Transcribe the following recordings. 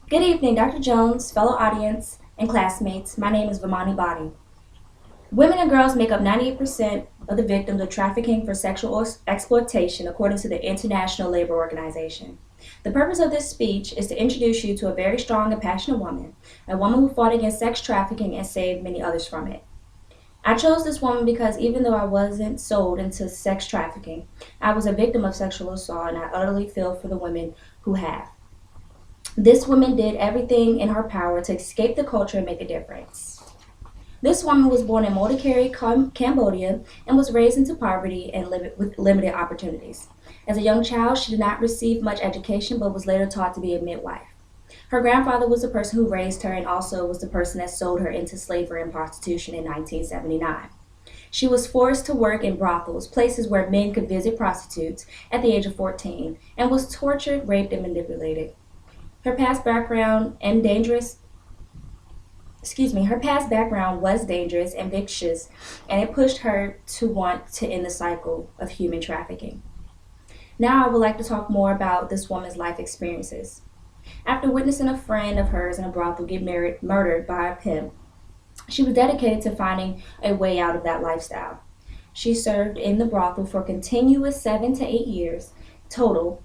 Good evening, Dr. Jones, fellow audience, and classmates. My name is Vamani Body. Women and girls make up 98% of the victims of trafficking for sexual exploitation, according to the International Labor Organization. The purpose of this speech is to introduce you to a very strong and passionate woman, a woman who fought against sex trafficking and saved many others from it. I chose this woman because even though I wasn't sold into sex trafficking, I was a victim of sexual assault, and I utterly feel for the women who have. This woman did everything in her power to escape the culture and make a difference. This woman was born in Mordekaiserem, Cambodia, and was raised into poverty and with limited opportunities. As a young child, she did not receive much education, but was later taught to be a midwife. Her grandfather was the person who raised her and also was the person that sold her into slavery and prostitution in 1979. She was forced to work in brothels, places where men could visit prostitutes, at the age of 14, and was tortured, raped, and manipulated. Her past background was dangerous and vicious, and it pushed her to want to end the cycle of human trafficking. Now I would like to talk more about this woman's life experiences. After witnessing a friend of hers in a brothel get murdered by a pimp, she was dedicated to finding a way out of that lifestyle. She served in the brothel for continuous 7 to 8 years total,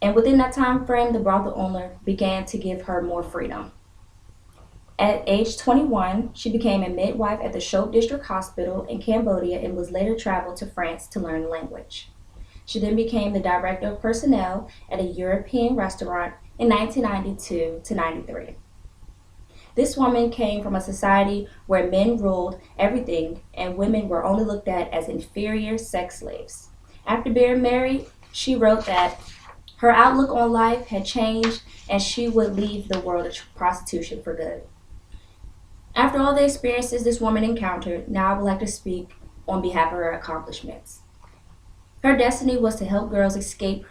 and within that time frame, the brothel owner began to give her more freedom. At age 21, she became a midwife at the Chope District Hospital in Cambodia and was later traveled to France to learn the language. She then became the director of personnel at a European restaurant in 1992 to 93. This woman came from a society where men ruled everything and women were only looked at as inferior sex slaves. After being married, she wrote that her outlook on life had changed and she would leave the world of prostitution for good. After all the experiences this woman encountered, now I would like to speak on behalf of her accomplishments. Her destiny was to help girls escape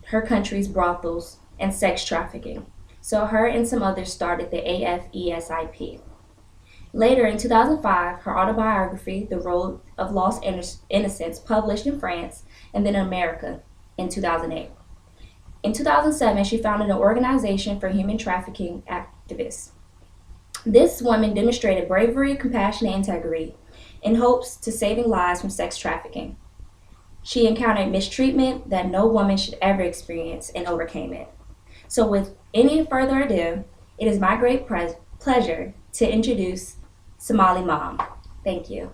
her country's brothels and sex trafficking, so her and some others started the AFESIP. Later, in 2005, her autobiography, The Road of Lost Innocence, published in France and then in America in 2008. In 2007, she founded an organization for human trafficking activists. This woman demonstrated bravery, compassion, and integrity in hopes to saving lives from sex trafficking. She encountered mistreatment that no woman should ever experience and overcame it. So with any further ado, it is my great pleasure to introduce Somali Mom. Thank you.